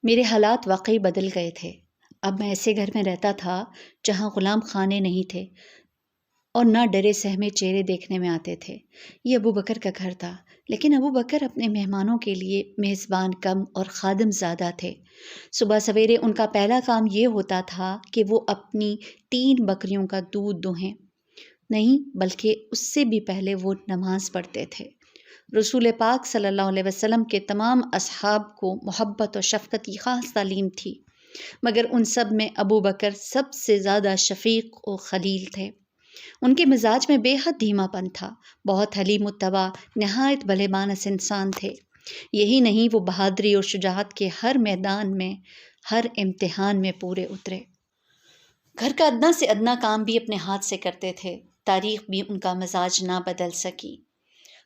میرے حالات واقعی بدل گئے تھے۔ اب میں ایسے گھر میں رہتا تھا جہاں غلام خانے نہیں تھے اور نہ ڈرے سہمے چہرے دیکھنے میں آتے تھے۔ یہ ابو بکر کا گھر تھا، لیکن ابو بکر اپنے مہمانوں کے لیے میزبان کم اور خادم زیادہ تھے۔ صبح سویرے ان کا پہلا کام یہ ہوتا تھا کہ وہ اپنی 3 بکریوں کا دودھ دوہیں، نہیں بلکہ اس سے بھی پہلے وہ نماز پڑھتے تھے۔ رسول پاک صلی اللہ علیہ وسلم کے تمام اصحاب کو محبت اور شفقت کی خاص تعلیم تھی، مگر ان سب میں ابو بکر سب سے زیادہ شفیق و خلیل تھے۔ ان کے مزاج میں بے حد دھیما پن تھا، بہت حلیم الطبع، نہایت بھلے مانس انسان تھے۔ یہی نہیں، وہ بہادری اور شجاعت کے ہر میدان میں، ہر امتحان میں پورے اترے۔ گھر کا ادنا سے ادنا کام بھی اپنے ہاتھ سے کرتے تھے۔ تاریخ بھی ان کا مزاج نہ بدل سکی۔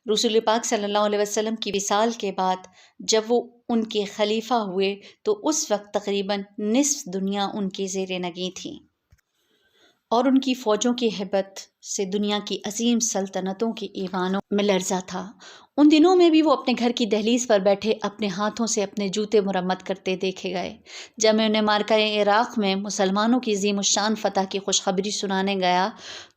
رسول پاک صلی اللہ علیہ وسلم کی وصال کے بعد جب وہ ان کے خلیفہ ہوئے تو اس وقت تقریباً نصف دنیا ان کے زیر نگیں تھی، اور ان کی فوجوں کی ہیبت سے دنیا کی عظیم سلطنتوں کے ایوانوں میں لرزا تھا۔ ان دنوں میں بھی وہ اپنے گھر کی دہلیز پر بیٹھے اپنے ہاتھوں سے اپنے جوتے مرمت کرتے دیکھے گئے۔ جب میں انہیں مارکہ عراق میں مسلمانوں کی عظیم الشان فتح کی خوشخبری سنانے گیا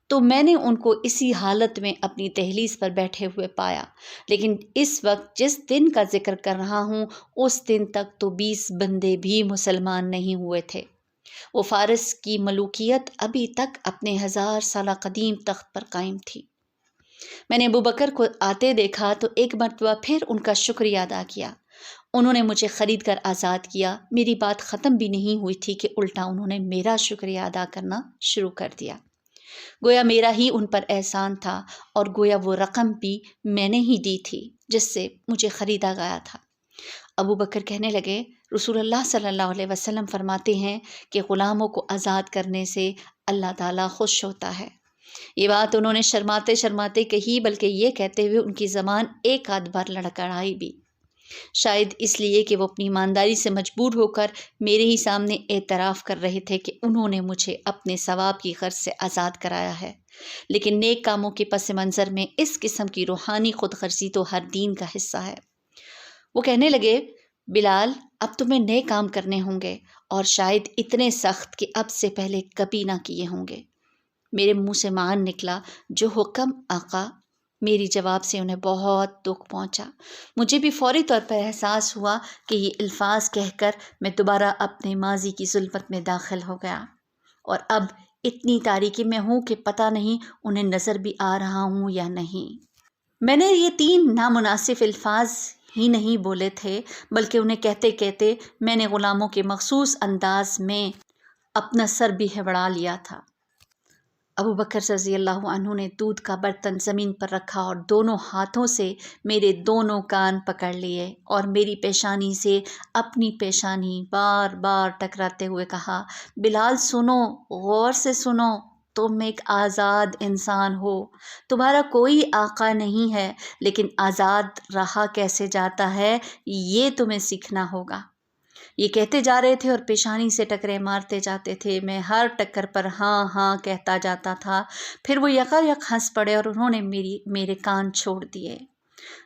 تو میں نے ان کو اسی حالت میں اپنی دہلیز پر بیٹھے ہوئے پایا، لیکن اس وقت جس دن کا ذکر کر رہا ہوں اس دن تک تو 20 بندے بھی مسلمان نہیں ہوئے تھے۔ وہ فارس کی ملوکیت ابھی تک اپنے 1000 سالہ قدیم تخت پر قائم تھی۔ میں نے ابو بکر کو آتے دیکھا تو ایک مرتبہ پھر ان کا شکریہ ادا کیا۔ انہوں نے مجھے خرید کر آزاد کیا۔ میری بات ختم بھی نہیں ہوئی تھی کہ الٹا انہوں نے میرا شکریہ ادا کرنا شروع کر دیا، گویا میرا ہی ان پر احسان تھا، اور گویا وہ رقم بھی میں نے ہی دی تھی جس سے مجھے خریدا گیا تھا۔ ابو بکر کہنے لگے، رسول اللہ صلی اللہ علیہ وسلم فرماتے ہیں کہ غلاموں کو آزاد کرنے سے اللہ تعالیٰ خوش ہوتا ہے۔ یہ بات انہوں نے شرماتے شرماتے کہی، بلکہ یہ کہتے ہوئے ان کی زبان ایک آدھ بار لڑکھڑائی بھی، شاید اس لیے کہ وہ اپنی ایمانداری سے مجبور ہو کر میرے ہی سامنے اعتراف کر رہے تھے کہ انہوں نے مجھے اپنے ثواب کی غرض سے آزاد کرایا ہے۔ لیکن نیک کاموں کے پس منظر میں اس قسم کی روحانی خود غرضی تو ہر دین کا حصہ ہے۔ وہ کہنے لگے، بلال، اب تمہیں نئے کام کرنے ہوں گے، اور شاید اتنے سخت کہ اب سے پہلے کبھی نہ کیے ہوں گے۔ میرے منہ سے معان نکلا، جو حکم آقا۔ میری جواب سے انہیں بہت دکھ پہنچا۔ مجھے بھی فوری طور پر احساس ہوا کہ یہ الفاظ کہہ کر میں دوبارہ اپنے ماضی کی ظلمت میں داخل ہو گیا، اور اب اتنی تاریکی میں ہوں کہ پتہ نہیں انہیں نظر بھی آ رہا ہوں یا نہیں۔ میں نے یہ 3 نامناسب الفاظ ہی نہیں بولے تھے، بلکہ انہیں کہتے کہتے میں نے غلاموں کے مخصوص انداز میں اپنا سر بھی ہبڑا لیا تھا۔ ابو بکر رضی اللہ عنہ نے دودھ کا برتن زمین پر رکھا اور دونوں ہاتھوں سے میرے دونوں کان پکڑ لیے اور میری پیشانی سے اپنی پیشانی بار بار ٹکراتے ہوئے کہا، بلال سنو، غور سے سنو، تم ایک آزاد انسان ہو، تمہارا کوئی آقا نہیں ہے، لیکن آزاد رہا کیسے جاتا ہے یہ تمہیں سیکھنا ہوگا۔ یہ کہتے جا رہے تھے اور پیشانی سے ٹکرے مارتے جاتے تھے۔ میں ہر ٹکر پر ہاں ہاں کہتا جاتا تھا۔ پھر وہ یکایک ہنس پڑے اور انہوں نے میرے کان چھوڑ دیے۔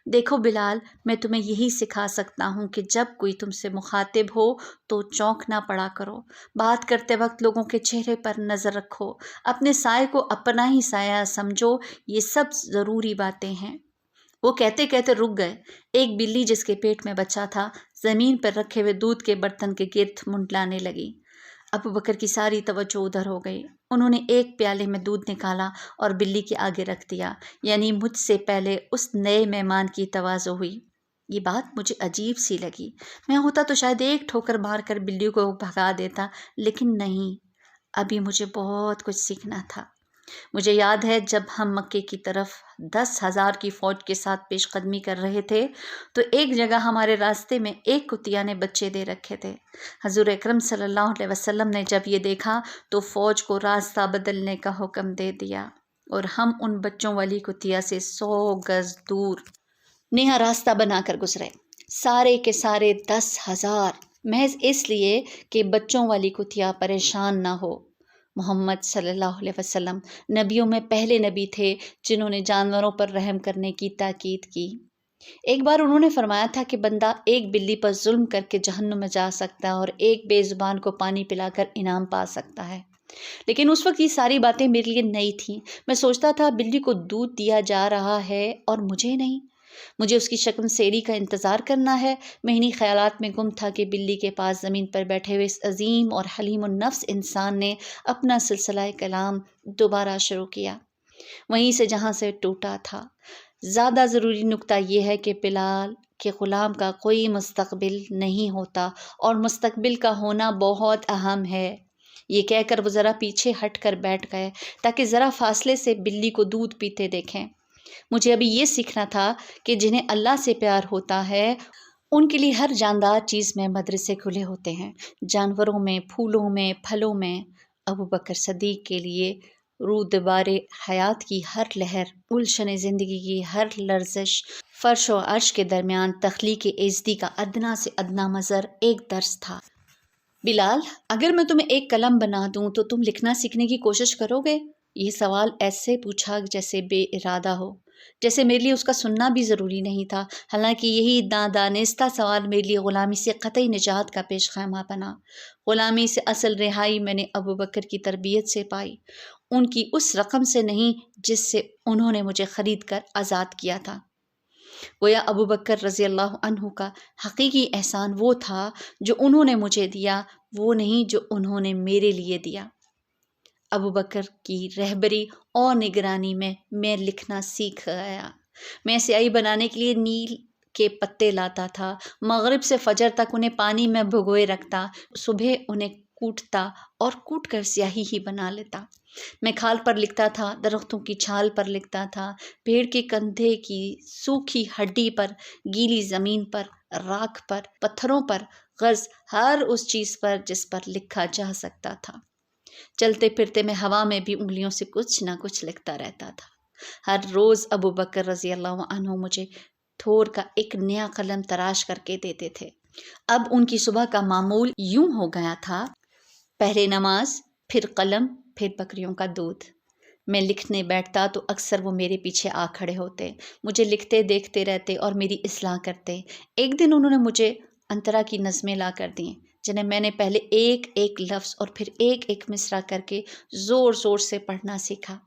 دیکھو بلال، میں تمہیں یہی سکھا سکتا ہوں کہ جب کوئی تم سے مخاطب ہو تو چونک نہ پڑا کرو، بات کرتے وقت لوگوں کے چہرے پر نظر رکھو، اپنے سائے کو اپنا ہی سایہ سمجھو، یہ سب ضروری باتیں ہیں۔ وہ کہتے کہتے رک گئے۔ ایک بلی جس کے پیٹ میں بچہ تھا زمین پر رکھے ہوئے دودھ کے برتن کے گرد منڈلانے لگی۔ ابو بکر کی ساری توجہ ادھر ہو گئی۔ انہوں نے ایک پیالے میں دودھ نکالا اور بلی کے آگے رکھ دیا، یعنی مجھ سے پہلے اس نئے مہمان کی تواضع ہوئی۔ یہ بات مجھے عجیب سی لگی۔ میں ہوتا تو شاید ایک ٹھوکر مار کر بلی کو بھگا دیتا، لیکن نہیں، ابھی مجھے بہت کچھ سیکھنا تھا۔ مجھے یاد ہے جب ہم مکے کی طرف 10,000 کی فوج کے ساتھ پیش قدمی کر رہے تھے تو ایک جگہ ہمارے راستے میں ایک کتیا نے بچے دے رکھے تھے۔ حضور اکرم صلی اللہ علیہ وسلم نے جب یہ دیکھا تو فوج کو راستہ بدلنے کا حکم دے دیا، اور ہم ان بچوں والی کتیا سے 100 گز دور نیا راستہ بنا کر گزرے، سارے کے سارے 10,000، محض اس لیے کہ بچوں والی کتیا پریشان نہ ہو۔ محمد صلی اللہ علیہ وسلم نبیوں میں پہلے نبی تھے جنہوں نے جانوروں پر رحم کرنے کی تاکید کی۔ ایک بار انہوں نے فرمایا تھا کہ بندہ ایک بلی پر ظلم کر کے جہنم میں جا سکتا ہے اور ایک بے زبان کو پانی پلا کر انعام پا سکتا ہے۔ لیکن اس وقت یہ ساری باتیں میرے لیے نئی تھیں۔ میں سوچتا تھا بلی کو دودھ دیا جا رہا ہے اور مجھے نہیں، مجھے اس کی شکم سیری کا انتظار کرنا ہے۔ میں انہی خیالات میں گم تھا کہ بلی کے پاس زمین پر بیٹھے ہوئے اس عظیم اور حلیم النفس انسان نے اپنا سلسلہ کلام دوبارہ شروع کیا، وہیں سے جہاں سے ٹوٹا تھا۔ زیادہ ضروری نکتہ یہ ہے کہ بلال کے غلام کا کوئی مستقبل نہیں ہوتا اور مستقبل کا ہونا بہت اہم ہے۔ یہ کہہ کر وہ ذرا پیچھے ہٹ کر بیٹھ گئے تاکہ ذرا فاصلے سے بلی کو دودھ پیتے دیکھیں۔ مجھے ابھی یہ سیکھنا تھا کہ جنہیں اللہ سے پیار ہوتا ہے ان کے لیے ہر جاندار چیز میں مدرسے کھلے ہوتے ہیں، جانوروں میں، پھولوں میں، پھلوں میں۔ ابو بکر صدیق کے لیے رودبار حیات کی ہر لہر، گلشن زندگی کی ہر لرزش، فرش و عرش کے درمیان تخلیق ایزدی کا ادنا سے ادنا مظہر ایک درس تھا۔ بلال، اگر میں تمہیں ایک قلم بنا دوں تو تم لکھنا سیکھنے کی کوشش کرو گے؟ یہ سوال ایسے پوچھا جیسے بے ارادہ ہو، جیسے میرے لیے اس کا سننا بھی ضروری نہیں تھا، حالانکہ یہی نادانستہ سوال میرے لیے غلامی سے قطعی نجات کا پیش خیمہ بنا۔ غلامی سے اصل رہائی میں نے ابو بکر کی تربیت سے پائی، ان کی اس رقم سے نہیں جس سے انہوں نے مجھے خرید کر آزاد کیا تھا۔ گویا ابو بکر رضی اللہ عنہ کا حقیقی احسان وہ تھا جو انہوں نے مجھے دیا، وہ نہیں جو انہوں نے میرے لیے دیا۔ ابو بکر کی رہبری اور نگرانی میں لکھنا سیکھ گیا۔ میں سیاہی بنانے کے لیے نیل کے پتے لاتا تھا، مغرب سے فجر تک انہیں پانی میں بھگوئے رکھتا، صبح انہیں کوٹتا اور کوٹ کر سیاہی ہی بنا لیتا۔ میں کھال پر لکھتا تھا، درختوں کی چھال پر لکھتا تھا، پیڑ کے کندھے کی سوکھی ہڈی پر، گیلی زمین پر، راکھ پر، پتھروں پر، غرض ہر اس چیز پر جس پر لکھا جا سکتا تھا۔ چلتے پھرتے میں ہوا میں بھی انگلیوں سے کچھ نہ کچھ لکھتا رہتا تھا۔ ہر روز ابو بکر رضی اللہ عنہ مجھے تھور کا ایک نیا قلم تراش کر کے دیتے تھے۔ اب ان کی صبح کا معمول یوں ہو گیا تھا، پہلے نماز، پھر قلم، پھر بکریوں کا دودھ۔ میں لکھنے بیٹھتا تو اکثر وہ میرے پیچھے آ کھڑے ہوتے، مجھے لکھتے دیکھتے رہتے اور میری اصلاح کرتے۔ ایک دن انہوں نے مجھے انترا کی نظمیں لا کر دیں، جنہیں میں نے پہلے ایک ایک لفظ اور پھر ایک ایک مصرع کر کے زور زور سے پڑھنا سیکھا۔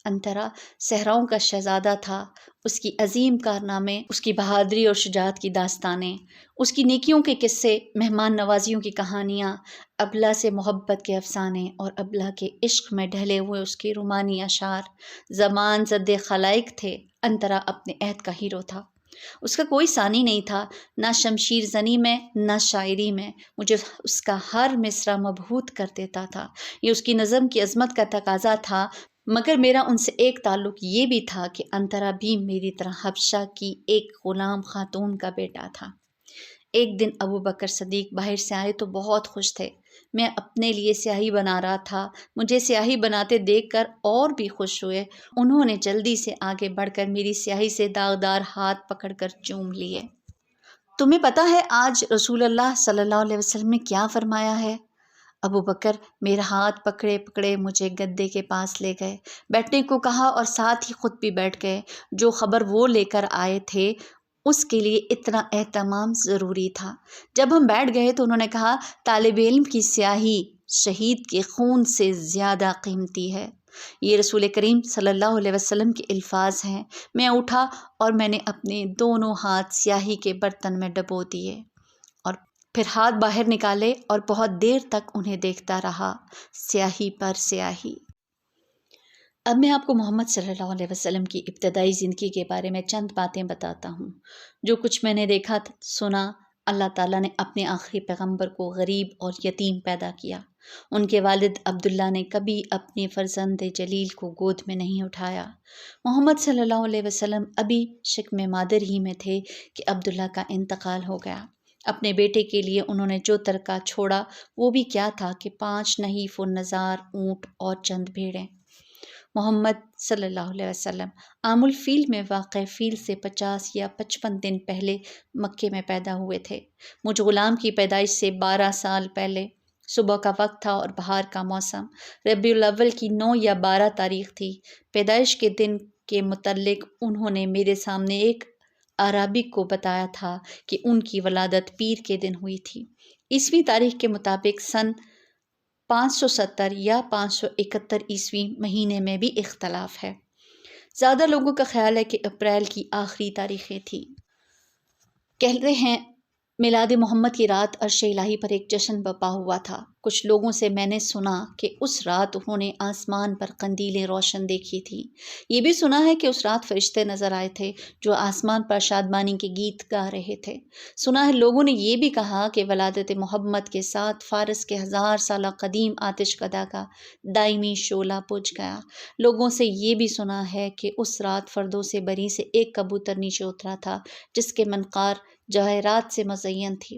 انترا صحراؤں کا شہزادہ تھا، اس کی عظیم کارنامے، اس کی بہادری اور شجاعت کی داستانیں، اس کی نیکیوں کے قصے، مہمان نوازیوں کی کہانیاں، ابلہ سے محبت کے افسانے اور ابلہ کے عشق میں ڈھلے ہوئے اس کے رومانی اشعار زمان زد خلائق تھے۔ انترا اپنے عہد کا ہیرو تھا، اس کا کوئی ثانی نہیں تھا، نہ شمشیر زنی میں نہ شاعری میں۔ مجھے اس کا ہر مصرع مبہوت کر دیتا تھا، یہ اس کی نظم کی عظمت کا تقاضا تھا، مگر میرا ان سے ایک تعلق یہ بھی تھا کہ انترا بھی میری طرح حبشہ کی ایک غلام خاتون کا بیٹا تھا۔ ایک دن ابو بکر صدیق باہر سے آئے تو بہت خوش تھے۔ میں اپنے لیے سیاہی بنا رہا تھا، مجھے سیاہی بناتے دیکھ کر اور بھی خوش ہوئے۔ انہوں نے جلدی سے آگے بڑھ کر میری سیاہی سے داغدار ہاتھ پکڑ کر چوم لیے۔ تمہیں پتہ ہے آج رسول اللہ صلی اللہ علیہ وسلم نے کیا فرمایا ہے؟ ابو بکر میرا ہاتھ پکڑے پکڑے مجھے گدے کے پاس لے گئے، بیٹھنے کو کہا اور ساتھ ہی خود بھی بیٹھ گئے۔ جو خبر وہ لے کر آئے تھے اس کے لیے اتنا اہتمام ضروری تھا۔ جب ہم بیٹھ گئے تو انہوں نے کہا، طالب علم کی سیاہی شہید کے خون سے زیادہ قیمتی ہے۔ یہ رسول کریم صلی اللہ علیہ وسلم کے الفاظ ہیں۔ میں اٹھا اور میں نے اپنے دونوں ہاتھ سیاہی کے برتن میں ڈبو دیے اور پھر ہاتھ باہر نکالے اور بہت دیر تک انہیں دیکھتا رہا، سیاہی پر سیاہی۔ اب میں آپ کو محمد صلی اللہ علیہ وسلم کی ابتدائی زندگی کے بارے میں چند باتیں بتاتا ہوں۔ جو کچھ میں نے دیکھا سنا، اللہ تعالیٰ نے اپنے آخری پیغمبر کو غریب اور یتیم پیدا کیا۔ ان کے والد عبداللہ نے کبھی اپنے فرزند جلیل کو گود میں نہیں اٹھایا۔ محمد صلی اللہ علیہ وسلم ابھی شکم مادر ہی میں تھے کہ عبداللہ کا انتقال ہو گیا۔ اپنے بیٹے کے لیے انہوں نے جو ترکہ چھوڑا وہ بھی کیا تھا کہ 5 نحیف و نزار اونٹ اور چند بھیڑیں۔ محمد صلی اللہ علیہ وسلم عام الفیل میں واقع فیل سے 50 یا 55 دن پہلے مکے میں پیدا ہوئے تھے۔ مجھ غلام کی پیدائش سے 12 سال پہلے صبح کا وقت تھا اور بہار کا موسم۔ ربیع الاول کی 9 یا 12 تاریخ تھی۔ پیدائش کے دن کے متعلق انہوں نے میرے سامنے ایک عربی کو بتایا تھا کہ ان کی ولادت پیر کے دن ہوئی تھی۔ عیسوی تاریخ کے مطابق سن 570 یا 571 عیسوی مہینے میں بھی اختلاف ہے۔ زیادہ لوگوں کا خیال ہے کہ اپریل کی آخری تاریخیں تھیں۔ کہتے ہیں میلاد محمد کی رات عرش الہی پر ایک جشن برپا ہوا تھا۔ کچھ لوگوں سے میں نے سنا کہ اس رات انہوں نے آسمان پر قندیلیں روشن دیکھی تھیں۔ یہ بھی سنا ہے کہ اس رات فرشتے نظر آئے تھے جو آسمان پر شادمانی کے گیت گا رہے تھے۔ سنا ہے لوگوں نے یہ بھی کہا کہ ولادت محمد کے ساتھ فارس کے 1000 سالہ قدیم آتش کدا کا دائمی شعلہ بجھ گیا۔ لوگوں سے یہ بھی سنا ہے کہ اس رات فردوس بری سے ایک کبوتر نیچے اترا تھا جس کے منقار جواہرات سے مزین تھی۔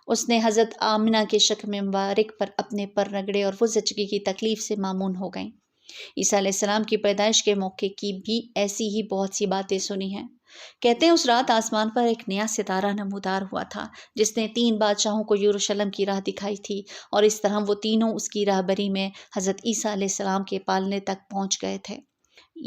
اس نے حضرت آمنہ کے شکم مبارک پر اپنے پر رگڑے اور وہ زچگی کی تکلیف سے معمون ہو گئیں۔ عیسیٰ علیہ السلام کی پیدائش کے موقع کی بھی ایسی ہی بہت سی باتیں سنی ہیں۔ کہتے ہیں اس رات آسمان پر ایک نیا ستارہ نمودار ہوا تھا جس نے 3 بادشاہوں کو یروشلم کی راہ دکھائی تھی، اور اس طرح وہ تینوں اس کی راہبری میں حضرت عیسیٰ علیہ السلام کے پالنے تک پہنچ گئے تھے۔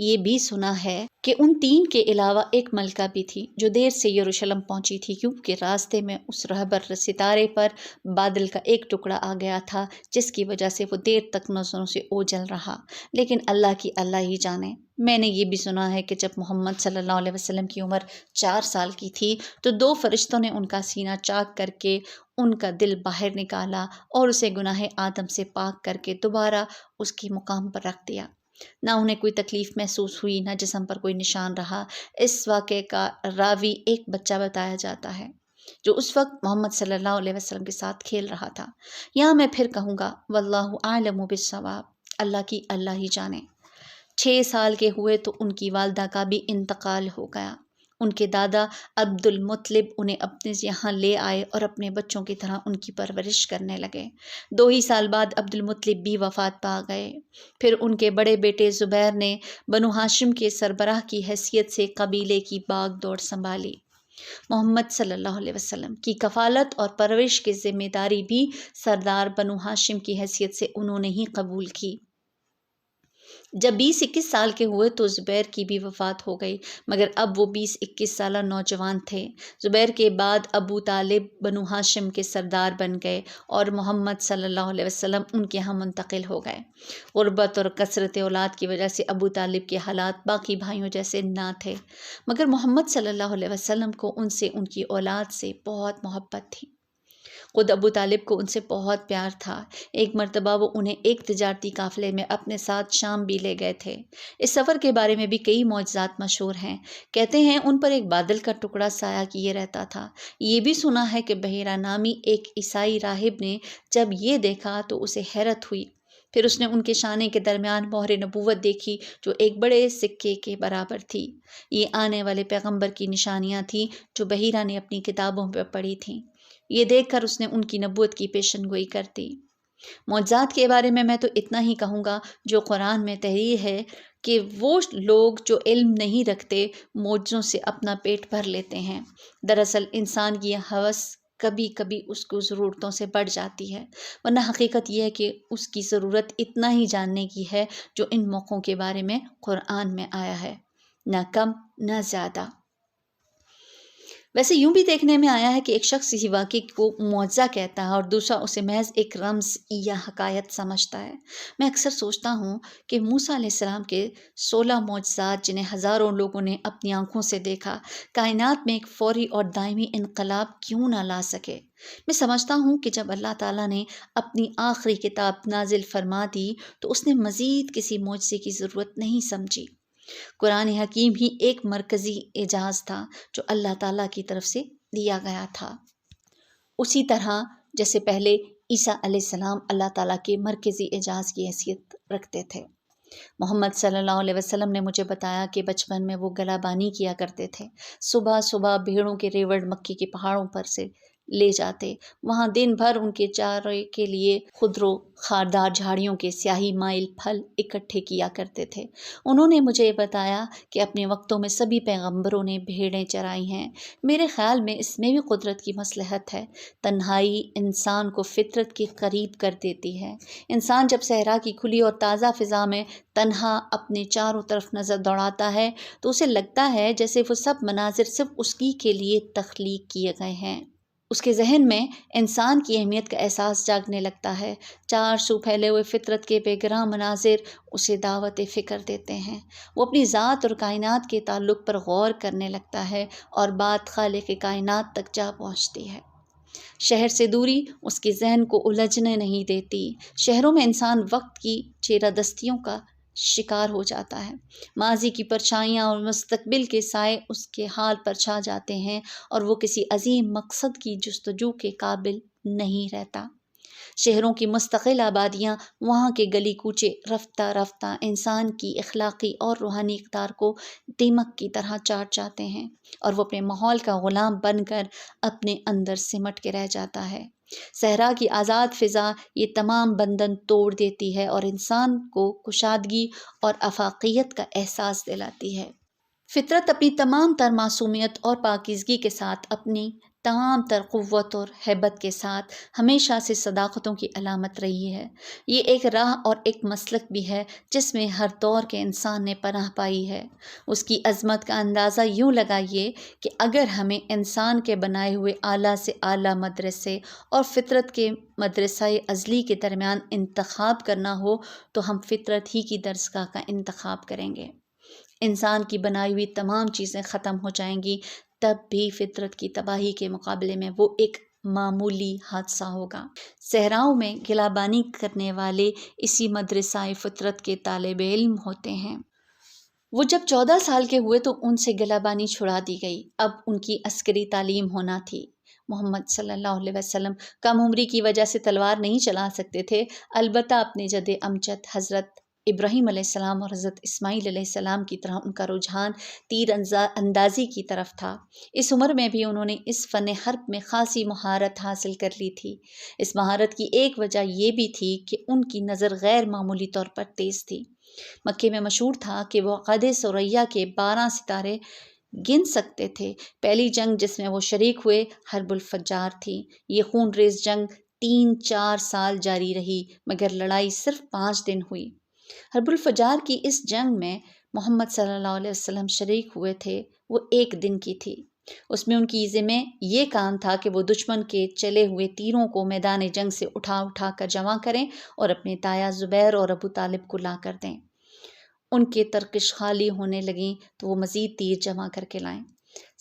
یہ بھی سنا ہے کہ ان 3 کے علاوہ ایک ملکہ بھی تھی جو دیر سے یروشلم پہنچی تھی، کیونکہ راستے میں اس رہبر ستارے پر بادل کا ایک ٹکڑا آ گیا تھا جس کی وجہ سے وہ دیر تک نظروں سے اوجھل رہا، لیکن اللہ کی اللہ ہی جانے۔ میں نے یہ بھی سنا ہے کہ جب محمد صلی اللہ علیہ وسلم کی عمر 4 سال کی تھی تو 2 فرشتوں نے ان کا سینہ چاک کر کے ان کا دل باہر نکالا اور اسے گناہ آدم سے پاک کر کے دوبارہ اس کی مقام پر رکھ دیا۔ نہ انہیں کوئی تکلیف محسوس ہوئی، نہ جسم پر کوئی نشان رہا۔ اس واقعے کا راوی ایک بچہ بتایا جاتا ہے جو اس وقت محمد صلی اللہ علیہ وسلم کے ساتھ کھیل رہا تھا۔ یہاں میں پھر کہوں گا واللہ اعلم بالصواب، اللہ کی اللہ ہی جانے۔ 6 سال کے ہوئے تو ان کی والدہ کا بھی انتقال ہو گیا۔ ان کے دادا عبد المطلب انہیں اپنے یہاں لے آئے اور اپنے بچوں کی طرح ان کی پرورش کرنے لگے۔ 2 ہی سال بعد عبد المطلب بھی وفات پا گئے۔ پھر ان کے بڑے بیٹے زبیر نے بنو ہاشم کے سربراہ کی حیثیت سے قبیلے کی باغ دوڑ سنبھالی۔ محمد صلی اللہ علیہ وسلم کی کفالت اور پرورش کی ذمہ داری بھی سردار بنو ہاشم کی حیثیت سے انہوں نے ہی قبول کی۔ جب 20-21 سال کے ہوئے تو زبیر کی بھی وفات ہو گئی، مگر اب وہ 20-21 سالہ نوجوان تھے۔ زبیر کے بعد ابو طالب بنو ہاشم کے سردار بن گئے اور محمد صلی اللہ علیہ وسلم ان کے ہاں منتقل ہو گئے۔ غربت اور کثرت اولاد کی وجہ سے ابو طالب کے حالات باقی بھائیوں جیسے نہ تھے، مگر محمد صلی اللہ علیہ وسلم کو ان سے ان کی اولاد سے بہت محبت تھی۔ خود ابو طالب کو ان سے بہت پیار تھا۔ ایک مرتبہ وہ انہیں ایک تجارتی قافلے میں اپنے ساتھ شام بھی لے گئے تھے۔ اس سفر کے بارے میں بھی کئی معجزات مشہور ہیں۔ کہتے ہیں ان پر ایک بادل کا ٹکڑا سایہ کیے رہتا تھا۔ یہ بھی سنا ہے کہ بحیرہ نامی ایک عیسائی راہب نے جب یہ دیکھا تو اسے حیرت ہوئی۔ پھر اس نے ان کے شانے کے درمیان مہر نبوت دیکھی جو ایک بڑے سکے کے برابر تھی۔ یہ آنے والے پیغمبر کی نشانیاں تھیں جو بحیرہ نے اپنی کتابوں میں پڑھی تھیں۔ یہ دیکھ کر اس نے ان کی نبوت کی پیشن گوئی کر دی۔ معجزات کے بارے میں تو اتنا ہی کہوں گا جو قرآن میں تحریر ہے کہ وہ لوگ جو علم نہیں رکھتے معجزوں سے اپنا پیٹ بھر لیتے ہیں۔ دراصل انسان کی یہ ہوس کبھی کبھی اس کو ضرورتوں سے بڑھ جاتی ہے، ورنہ حقیقت یہ ہے کہ اس کی ضرورت اتنا ہی جاننے کی ہے جو ان موقعوں کے بارے میں قرآن میں آیا ہے، نہ کم نہ زیادہ۔ ویسے یوں بھی دیکھنے میں آیا ہے کہ ایک شخص کسی واقعے کو معجزہ کہتا ہے اور دوسرا اسے محض ایک رمز یا حکایت سمجھتا ہے۔ میں اکثر سوچتا ہوں کہ موسیٰ علیہ السلام کے 16 معجزات جنہیں ہزاروں لوگوں نے اپنی آنکھوں سے دیکھا، کائنات میں ایک فوری اور دائمی انقلاب کیوں نہ لا سکے؟ میں سمجھتا ہوں کہ جب اللہ تعالیٰ نے اپنی آخری کتاب نازل فرما دی تو اس نے مزید کسی معجزے کی ضرورت نہیں سمجھی۔ قرآن حکیم ہی ایک مرکزی اعجاز تھا جو اللہ تعالیٰ کی طرف سے دیا گیا تھا، اسی طرح جیسے پہلے عیسیٰ علیہ السلام اللہ تعالیٰ کے مرکزی اعجاز کی حیثیت رکھتے تھے۔ محمد صلی اللہ علیہ وسلم نے مجھے بتایا کہ بچپن میں وہ گلہ بانی کیا کرتے تھے۔ صبح صبح بھیڑوں کے ریوڑ مکی کے پہاڑوں پر سے لے جاتے۔ وہاں دن بھر ان کے چارے کے لیے خضر و خاردار جھاڑیوں کے سیاہی مائل پھل اکٹھے کیا کرتے تھے۔ انہوں نے مجھے بتایا کہ اپنے وقتوں میں سبھی پیغمبروں نے بھیڑیں چرائی ہیں۔ میرے خیال میں اس میں بھی قدرت کی مصلحت ہے۔ تنہائی انسان کو فطرت کے قریب کر دیتی ہے۔ انسان جب صحرا کی کھلی اور تازہ فضا میں تنہا اپنے چاروں طرف نظر دوڑاتا ہے تو اسے لگتا ہے جیسے وہ سب مناظر صرف اس کی کے لیے تخلیق کیے گئے ہیں۔ اس کے ذہن میں انسان کی اہمیت کا احساس جاگنے لگتا ہے۔ چار سو پھیلے ہوئے فطرت کے بے گراں مناظر اسے دعوت فکر دیتے ہیں۔ وہ اپنی ذات اور کائنات کے تعلق پر غور کرنے لگتا ہے اور بات خالق کائنات تک جا پہنچتی ہے۔ شہر سے دوری اس کے ذہن کو الجھنے نہیں دیتی۔ شہروں میں انسان وقت کی چیرہ دستیوں کا شکار ہو جاتا ہے۔ ماضی کی پرچھائیاں اور مستقبل کے سائے اس کے حال پر چھا جاتے ہیں اور وہ کسی عظیم مقصد کی جستجو کے قابل نہیں رہتا۔ شہروں کی مستقل آبادیاں، وہاں کے گلی کوچے رفتہ رفتہ انسان کی اخلاقی اور روحانی اقدار کو دیمک کی طرح چاٹ جاتے ہیں اور وہ اپنے ماحول کا غلام بن کر اپنے اندر سمٹ کے رہ جاتا ہے۔ صحرا کی آزاد فضا یہ تمام بندھن توڑ دیتی ہے اور انسان کو کشادگی اور آفاقیت کا احساس دلاتی ہے۔ فطرت اپنی تمام تر معصومیت اور پاکیزگی کے ساتھ، اپنی تمام تر قوت اور ہیبت کے ساتھ ہمیشہ سے صداقتوں کی علامت رہی ہے۔ یہ ایک راہ اور ایک مسلک بھی ہے جس میں ہر دور کے انسان نے پناہ پائی ہے۔ اس کی عظمت کا اندازہ یوں لگائیے کہ اگر ہمیں انسان کے بنائے ہوئے اعلیٰ سے اعلیٰ مدرسے اور فطرت کے مدرسہ ازلی کے درمیان انتخاب کرنا ہو تو ہم فطرت ہی کی درسگاہ کا انتخاب کریں گے۔ انسان کی بنائی ہوئی تمام چیزیں ختم ہو جائیں گی، تب بھی فطرت کی تباہی کے مقابلے میں وہ ایک معمولی حادثہ ہوگا۔ صحراؤں میں گلہ بانی کرنے والے اسی مدرسہ فطرت کے طالب علم ہوتے ہیں۔ وہ جب 14 سال کے ہوئے تو ان سے گلہ بانی چھڑا دی گئی۔ اب ان کی عسکری تعلیم ہونا تھی۔ محمد صلی اللہ علیہ وسلم کم عمری کی وجہ سے تلوار نہیں چلا سکتے تھے، البتہ اپنے جد امجد حضرت ابراہیم علیہ السلام اور حضرت اسماعیل علیہ السلام کی طرح ان کا رجحان تیر اندازی کی طرف تھا۔ اس عمر میں بھی انہوں نے اس فن حرب میں خاصی مہارت حاصل کر لی تھی۔ اس مہارت کی ایک وجہ یہ بھی تھی کہ ان کی نظر غیر معمولی طور پر تیز تھی۔ مکے میں مشہور تھا کہ وہ عقد ثریہ کے 12 ستارے گن سکتے تھے۔ پہلی جنگ جس میں وہ شریک ہوئے حرب الفجار تھی۔ یہ خون ریز جنگ 3-4 سال جاری رہی مگر لڑائی صرف 5 دن ہوئی۔ حرب الفجار کی اس جنگ میں محمد صلی اللہ علیہ وسلم شریک ہوئے تھے، وہ 1 دن کی تھی۔ اس میں ان کی ذمہ یہ کام تھا کہ وہ دشمن کے چلے ہوئے تیروں کو میدان جنگ سے اٹھا اٹھا کر جمع کریں اور اپنے تایا زبیر اور ابو طالب کو لا کر دیں۔ ان کے ترکش خالی ہونے لگیں تو وہ مزید تیر جمع کر کے لائیں۔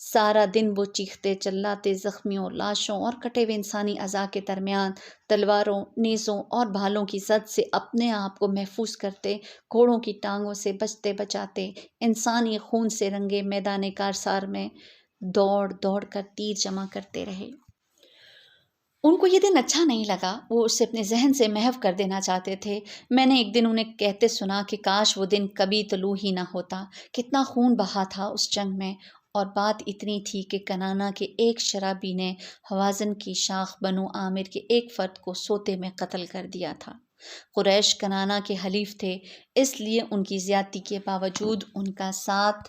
سارا دن وہ چیختے چلاتے زخمیوں، لاشوں اور کٹے ہوئے انسانی اعضاء کے درمیان تلواروں، نیزوں اور بھالوں کی زد سے اپنے آپ کو محفوظ کرتے، گھوڑوں کی ٹانگوں سے بچتے بچاتے انسانی خون سے رنگے میدان کارسار میں دوڑ دوڑ کر تیر جمع کرتے رہے۔ ان کو یہ دن اچھا نہیں لگا، وہ اسے اپنے ذہن سے محو کر دینا چاہتے تھے۔ میں نے ایک دن انہیں کہتے سنا کہ کاش وہ دن کبھی طلوع ہی نہ ہوتا، کتنا خون بہا تھا اس جنگ میں۔ اور بات اتنی تھی کہ کنانہ کے ایک شرابی نے حوازن کی شاخ بنو عامر کے ایک فرد کو سوتے میں قتل کر دیا تھا۔ قریش کنانہ کے حلیف تھے، اس لیے ان کی زیادتی کے باوجود ان کا ساتھ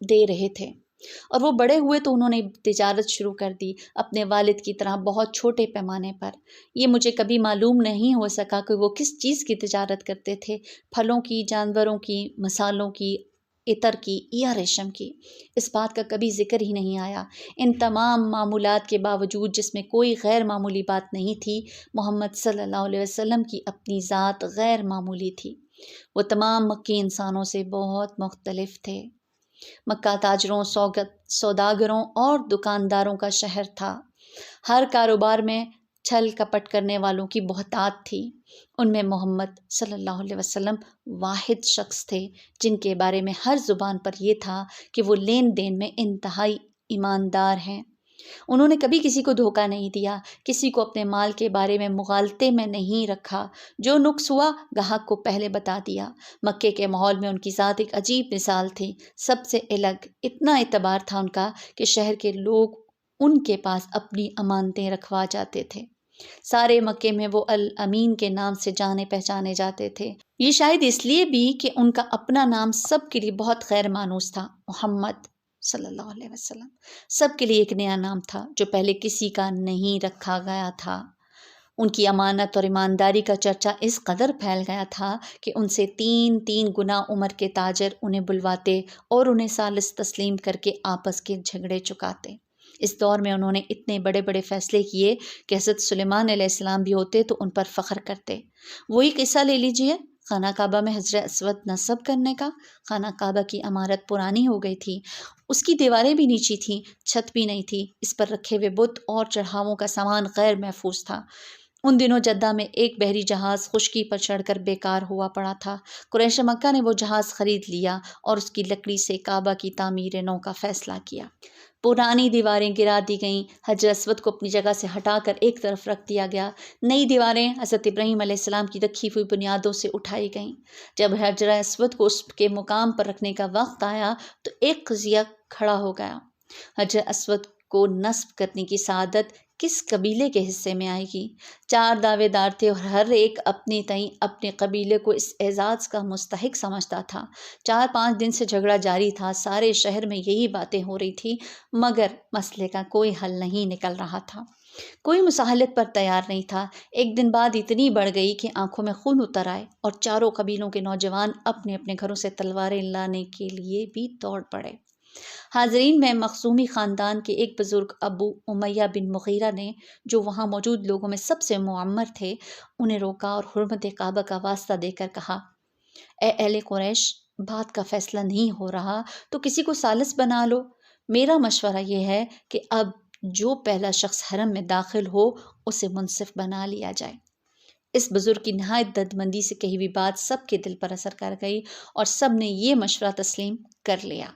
دے رہے تھے، اور وہ بڑے ہوئے تو انہوں نے تجارت شروع کر دی، اپنے والد کی طرح بہت چھوٹے پیمانے پر۔ یہ مجھے کبھی معلوم نہیں ہو سکا کہ وہ کس چیز کی تجارت کرتے تھے، پھلوں کی، جانوروں کی، مصالوں کی، عطر کی یا ریشم کی۔ اس بات کا کبھی ذکر ہی نہیں آیا۔ ان تمام معمولات کے باوجود جس میں کوئی غیر معمولی بات نہیں تھی، محمد صلی اللہ علیہ وسلم کی اپنی ذات غیر معمولی تھی۔ وہ تمام مکی انسانوں سے بہت مختلف تھے۔ مکہ تاجروں، سوداگروں اور دکانداروں کا شہر تھا۔ ہر کاروبار میں چھل کپٹ کرنے والوں کی بہتات تھی۔ ان میں محمد صلی اللہ علیہ وسلم واحد شخص تھے جن کے بارے میں ہر زبان پر یہ تھا کہ وہ لین دین میں انتہائی ایماندار ہیں۔ انہوں نے کبھی کسی کو دھوکہ نہیں دیا، کسی کو اپنے مال کے بارے میں مغالطے میں نہیں رکھا، جو نقص ہوا گاہک کو پہلے بتا دیا۔ مکے کے ماحول میں ان کی ذات ایک عجیب مثال تھی، سب سے الگ۔ اتنا اعتبار تھا ان کا کہ شہر کے لوگ ان کے پاس اپنی امانتیں رکھوا جاتے تھے۔ سارے مکے میں وہ الامین کے نام سے جانے پہچانے جاتے تھے، یہ شاید اس لیے بھی کہ ان کا اپنا نام سب کے لیے بہت غیر مانوس تھا۔ محمد صلی اللہ علیہ وسلم سب کے لیے ایک نیا نام تھا جو پہلے کسی کا نہیں رکھا گیا تھا۔ ان کی امانت اور ایمانداری کا چرچا اس قدر پھیل گیا تھا کہ ان سے 3 گنا عمر کے تاجر انہیں بلواتے اور انہیں ثالث تسلیم کر کے آپس کے جھگڑے چکاتے۔ اس دور میں انہوں نے اتنے بڑے بڑے فیصلے کیے کہ حضرت سلیمان علیہ السلام بھی ہوتے تو ان پر فخر کرتے۔ وہی قصہ لے لیجئے خانہ کعبہ میں حجر اسود نصب کرنے کا۔ خانہ کعبہ کی عمارت پرانی ہو گئی تھی، اس کی دیواریں بھی نیچی تھیں، چھت بھی نہیں تھی، اس پر رکھے ہوئے بت اور چڑھاووں کا سامان غیر محفوظ تھا۔ ان دنوں جدہ میں ایک بحری جہاز خشکی پر چڑھ کر بیکار ہوا پڑا تھا۔ قریش مکہ نے وہ جہاز خرید لیا اور اس کی لکڑی سے کعبہ کی تعمیر نو کا فیصلہ کیا۔ پرانی دیواریں گرا دی گئیں، حجر اسود کو اپنی جگہ سے ہٹا کر ایک طرف رکھ دیا گیا، نئی دیواریں حضرت ابراہیم علیہ السلام کی رکھی ہوئی بنیادوں سے اٹھائی گئیں۔ جب حجر اسود کو اس کے مقام پر رکھنے کا وقت آیا تو ایک قضیہ کھڑا ہو گیا۔ حجر اسود کو نصب کرنے کی سعادت کس قبیلے کے حصے میں آئے گی؟ 4 دعوے دار تھے اور ہر ایک اپنے تئیں اپنے قبیلے کو اس اعزاز کا مستحق سمجھتا تھا۔ 4-5 دن سے جھگڑا جاری تھا، سارے شہر میں یہی باتیں ہو رہی تھی، مگر مسئلے کا کوئی حل نہیں نکل رہا تھا، کوئی مساہلت پر تیار نہیں تھا۔ ایک دن بعد اتنی بڑھ گئی کہ آنکھوں میں خون اتر آئے اور چاروں قبیلوں کے نوجوان اپنے اپنے گھروں سے تلواریں لانے کے لیے بھی دوڑ پڑے۔ حاضرین میں مخزومی خاندان کے ایک بزرگ ابو امیہ بن مغیرہ نے، جو وہاں موجود لوگوں میں سب سے معمر تھے، انہیں روکا اور حرمت کعبہ کا واسطہ دے کر کہا، اے اہل قریش، بات کا فیصلہ نہیں ہو رہا تو کسی کو ثالث بنا لو۔ میرا مشورہ یہ ہے کہ اب جو پہلا شخص حرم میں داخل ہو اسے منصف بنا لیا جائے۔ اس بزرگ کی نہایت دردمندی سے کہی ہوئی بات سب کے دل پر اثر کر گئی اور سب نے یہ مشورہ تسلیم کر لیا۔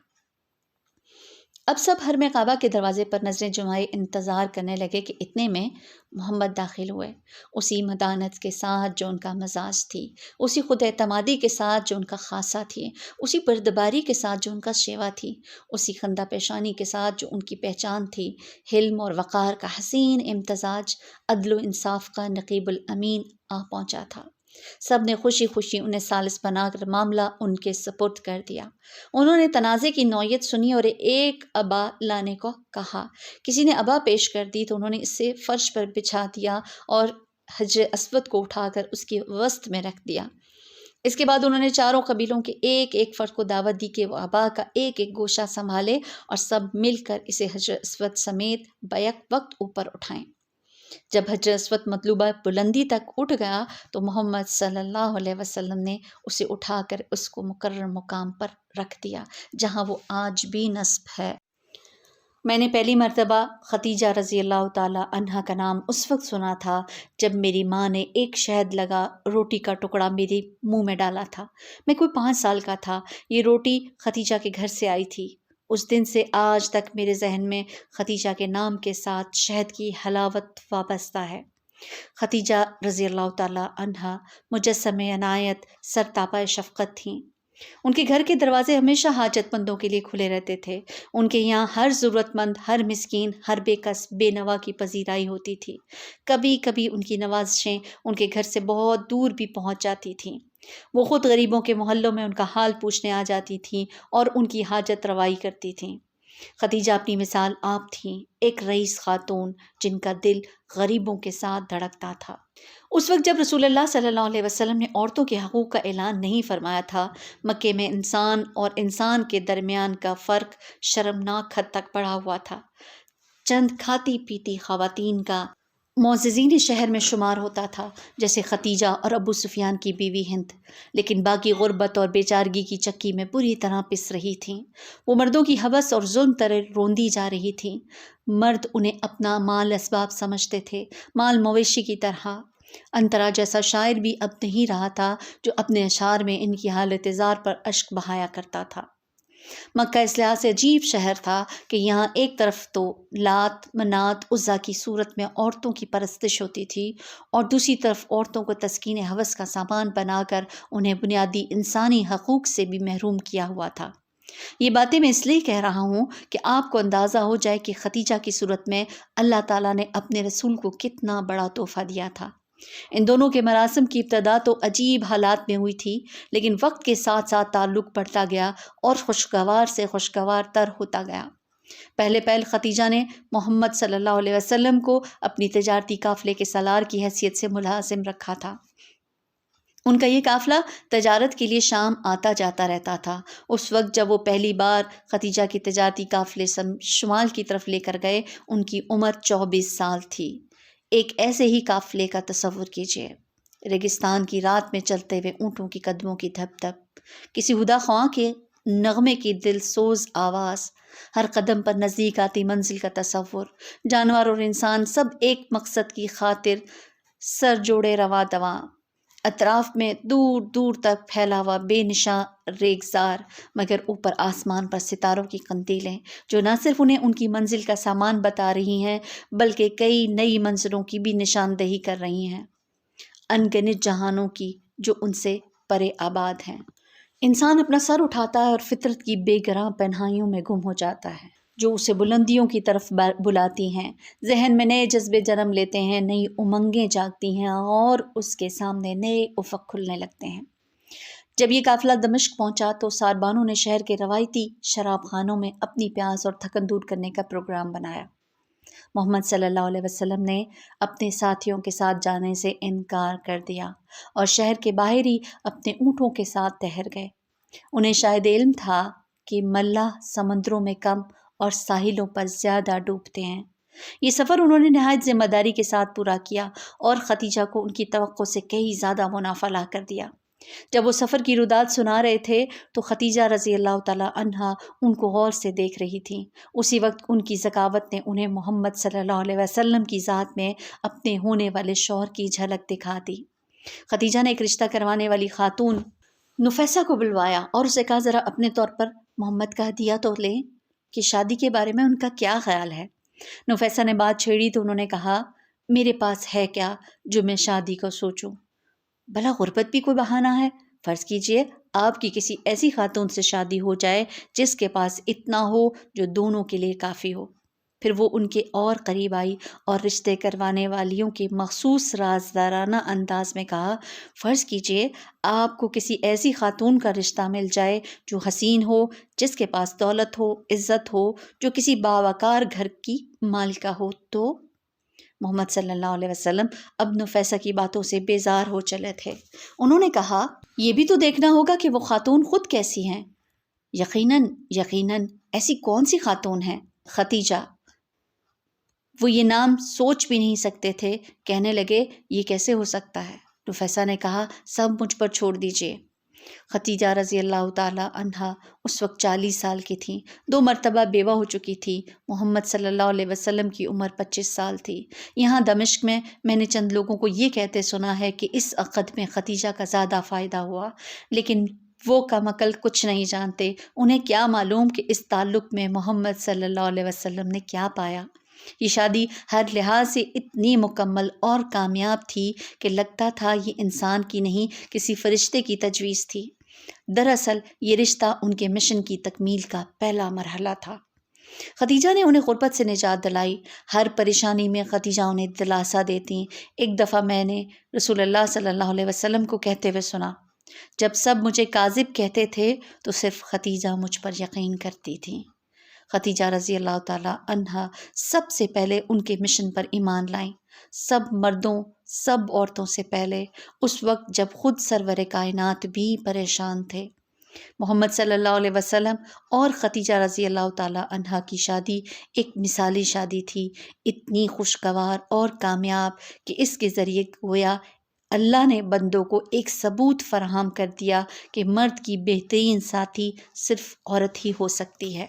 اب سب حرم کعبہ کے دروازے پر نظریں جمائے انتظار کرنے لگے کہ اتنے میں محمد داخل ہوئے، اسی متانت کے ساتھ جو ان کا مزاج تھی، اسی خود اعتمادی کے ساتھ جو ان کا خاصہ تھی، اسی بردباری کے ساتھ جو ان کا شیوا تھی، اسی خندہ پیشانی کے ساتھ جو ان کی پہچان تھی۔ حلم اور وقار کا حسین امتزاج، عدل و انصاف کا نقیب الامین آ پہنچا تھا۔ سب نے خوشی خوشی انہیں ثالث بنا کر معاملہ ان کے سپرد کر دیا۔ انہوں نے تنازع کی نوعیت سنی اور ایک عبا لانے کو کہا۔ کسی نے عبا پیش کر دی تو انہوں نے اسے فرش پر بچھا دیا اور حجر اسود کو اٹھا کر اس کے وسط میں رکھ دیا۔ اس کے بعد انہوں نے چاروں قبیلوں کے ایک ایک فرد کو دعوت دی کہ وہ عبا کا ایک ایک گوشہ سنبھالے اور سب مل کر اسے حجر اسود سمیت بیک وقت اوپر اٹھائیں۔ جب حجر اسود مطلوبہ بلندی تک اٹھ گیا تو محمد صلی اللہ علیہ وسلم نے اسے اٹھا کر اس کو مقرر مقام پر رکھ دیا جہاں وہ آج بھی نصب ہے۔ میں نے پہلی مرتبہ خدیجہ رضی اللہ تعالی عنہا کا نام اس وقت سنا تھا جب میری ماں نے ایک شہد لگا روٹی کا ٹکڑا میرے منہ میں ڈالا تھا۔ میں کوئی 5 سال کا تھا۔ یہ روٹی خدیجہ کے گھر سے آئی تھی۔ اس دن سے آج تک میرے ذہن میں خدیجہ کے نام کے ساتھ شہد کی حلاوت وابستہ ہے۔ خدیجہ رضی اللہ تعالی عنہا مجسم عنایت، سرتاپا شفقت تھیں۔ ان کے گھر کے دروازے ہمیشہ حاجت مندوں کے لیے کھلے رہتے تھے۔ ان کے یہاں ہر ضرورت مند، ہر مسکین، ہر بے کس، بے نوا کی پذیرائی ہوتی تھی۔ کبھی کبھی ان کی نوازشیں ان کے گھر سے بہت دور بھی پہنچ جاتی تھیں۔ وہ خود غریبوں کے محلوں میں ان کا حال پوچھنے آ جاتی تھیں اور ان کی حاجت روائی کرتی تھیں۔ خدیجہ اپنی مثال آپ تھیں، ایک رئیس خاتون جن کا دل غریبوں کے ساتھ دھڑکتا تھا۔ اس وقت جب رسول اللہ صلی اللہ علیہ وسلم نے عورتوں کے حقوق کا اعلان نہیں فرمایا تھا، مکے میں انسان اور انسان کے درمیان کا فرق شرمناک حد تک بڑھا ہوا تھا۔ چند کھاتی پیتی خواتین کا معززین شہر میں شمار ہوتا تھا، جیسے خدیجہ اور ابو سفیان کی بیوی ہند، لیکن باقی غربت اور بیچارگی کی چکی میں بری طرح پس رہی تھیں۔ وہ مردوں کی حوث اور ظلم تلے روندی جا رہی تھیں۔ مرد انہیں اپنا مال اسباب سمجھتے تھے، مال مویشی کی طرح۔ انترا جیسا شاعر بھی اب نہیں رہا تھا جو اپنے اشعار میں ان کی حالت زار پر اشک بہایا کرتا تھا۔ مکہ اس لحاظ سے عجیب شہر تھا کہ یہاں ایک طرف تو لات، منات، عزا کی صورت میں عورتوں کی پرستش ہوتی تھی اور دوسری طرف عورتوں کو تسکین ہوس کا سامان بنا کر انہیں بنیادی انسانی حقوق سے بھی محروم کیا ہوا تھا۔ یہ باتیں میں اس لیے کہہ رہا ہوں کہ آپ کو اندازہ ہو جائے کہ خدیجہ کی صورت میں اللہ تعالیٰ نے اپنے رسول کو کتنا بڑا تحفہ دیا تھا۔ ان دونوں کے مراسم کی ابتدا تو عجیب حالات میں ہوئی تھی، لیکن وقت کے ساتھ ساتھ تعلق بڑھتا گیا اور خوشگوار سے خوشگوار تر ہوتا گیا۔ پہلے خدیجہ نے محمد صلی اللہ علیہ وسلم کو اپنی تجارتی قافلے کے سالار کی حیثیت سے ملازم رکھا تھا۔ ان کا یہ قافلہ تجارت کے لیے شام آتا جاتا رہتا تھا۔ اس وقت جب وہ پہلی بار خدیجہ کی تجارتی قافلے شمال کی طرف لے کر گئے، ان کی عمر 24 سال تھی۔ ایک ایسے ہی قافلے کا تصور کیجیے، ریگستان کی رات میں چلتے ہوئے اونٹوں کی قدموں کی دھپ دھپ، کسی ہدا خواں کے نغمے کی دل سوز آواز، ہر قدم پر نزدیک آتی منزل کا تصور، جانور اور انسان سب ایک مقصد کی خاطر سر جوڑے رواں دواں، اطراف میں دور دور تک پھیلا ہوا بے نشان ریگزار، مگر اوپر آسمان پر ستاروں کی قندیلیں جو نہ صرف انہیں ان کی منزل کا سامان بتا رہی ہیں بلکہ کئی نئی منزلوں کی بھی نشاندہی کر رہی ہیں، ان گنت جہانوں کی جو ان سے پرے آباد ہیں۔ انسان اپنا سر اٹھاتا ہے اور فطرت کی بے گراں تنہائیوں میں گم ہو جاتا ہے جو اسے بلندیوں کی طرف بلاتی ہیں، ذہن میں نئے جذبے جنم لیتے ہیں، نئی امنگیں جاگتی ہیں اور اس کے سامنے نئے افق کھلنے لگتے ہیں۔ جب یہ قافلہ دمشق پہنچا تو ساربانوں نے شہر کے روایتی شراب خانوں میں اپنی پیاس اور تھکن دور کرنے کا پروگرام بنایا۔ محمد صلی اللہ علیہ وسلم نے اپنے ساتھیوں کے ساتھ جانے سے انکار کر دیا اور شہر کے باہر ہی اپنے اونٹوں کے ساتھ ٹھہر گئے۔ انہیں شاید علم تھا کہ ملاح سمندروں میں کم اور ساحلوں پر زیادہ ڈوبتے ہیں۔ یہ سفر انہوں نے نہایت ذمہ داری کے ساتھ پورا کیا اور خدیجہ کو ان کی توقع سے کئی زیادہ منافع لا کر دیا۔ جب وہ سفر کی روداد سنا رہے تھے تو خدیجہ رضی اللہ تعالی عنہا ان کو غور سے دیکھ رہی تھیں۔ اسی وقت ان کی ذکاوت نے انہیں محمد صلی اللہ علیہ وسلم کی ذات میں اپنے ہونے والے شوہر کی جھلک دکھا دی۔ خدیجہ نے ایک رشتہ کروانے والی خاتون نفیسہ کو بلوایا اور اسے کہا ذرا اپنے طور پر محمد کا ہدیہ تو لیں کہ شادی کے بارے میں ان کا کیا خیال ہے۔ نفیسہ نے بات چھیڑی تو انہوں نے کہا میرے پاس ہے کیا جو میں شادی کو سوچوں، بھلا غربت بھی کوئی بہانہ ہے؟ فرض کیجئے آپ کی کسی ایسی خاتون سے شادی ہو جائے جس کے پاس اتنا ہو جو دونوں کے لیے کافی ہو۔ پھر وہ ان کے اور قریب آئی اور رشتے کروانے والیوں کے مخصوص رازدارانہ انداز میں کہا فرض کیجئے آپ کو کسی ایسی خاتون کا رشتہ مل جائے جو حسین ہو، جس کے پاس دولت ہو، عزت ہو، جو کسی باوقار گھر کی مالکہ ہو تو؟ محمد صلی اللہ علیہ وسلم اب نفیسہ کی باتوں سے بیزار ہو چلے تھے۔ انہوں نے کہا یہ بھی تو دیکھنا ہوگا کہ وہ خاتون خود کیسی ہیں۔ یقیناً ایسی کون سی خاتون ہے؟ خدیجہ۔ وہ یہ نام سوچ بھی نہیں سکتے تھے، کہنے لگے یہ کیسے ہو سکتا ہے؟ نفیسہ نے کہا سب مجھ پر چھوڑ دیجئے۔ خدیجہ رضی اللہ تعالی عنہا اس وقت 40 سال کی تھیں، 2 مرتبہ بیوہ ہو چکی تھی۔ محمد صلی اللہ علیہ وسلم کی عمر 25 سال تھی۔ یہاں دمشق میں نے چند لوگوں کو یہ کہتے سنا ہے کہ اس عقد میں خدیجہ کا زیادہ فائدہ ہوا، لیکن وہ کم عقل کچھ نہیں جانتے، انہیں کیا معلوم کہ اس تعلق میں محمد صلی اللہ علیہ وسلم نے کیا پایا۔ یہ شادی ہر لحاظ سے اتنی مکمل اور کامیاب تھی کہ لگتا تھا یہ انسان کی نہیں کسی فرشتے کی تجویز تھی۔ دراصل یہ رشتہ ان کے مشن کی تکمیل کا پہلا مرحلہ تھا۔ خدیجہ نے انہیں غربت سے نجات دلائی، ہر پریشانی میں خدیجہ انہیں دلاسا دیتی۔ ایک دفعہ میں نے رسول اللہ صلی اللہ علیہ وسلم کو کہتے ہوئے سنا جب سب مجھے کاذب کہتے تھے تو صرف خدیجہ مجھ پر یقین کرتی تھیں۔ خدیجہ رضی اللہ تعالی عنہا سب سے پہلے ان کے مشن پر ایمان لائیں، سب مردوں سب عورتوں سے پہلے، اس وقت جب خود سرور کائنات بھی پریشان تھے۔ محمد صلی اللہ علیہ وسلم اور خدیجہ رضی اللہ تعالی عنہا کی شادی ایک مثالی شادی تھی، اتنی خوشگوار اور کامیاب کہ اس کے ذریعے گویا اللہ نے بندوں کو ایک ثبوت فراہم کر دیا کہ مرد کی بہترین ساتھی صرف عورت ہی ہو سکتی ہے۔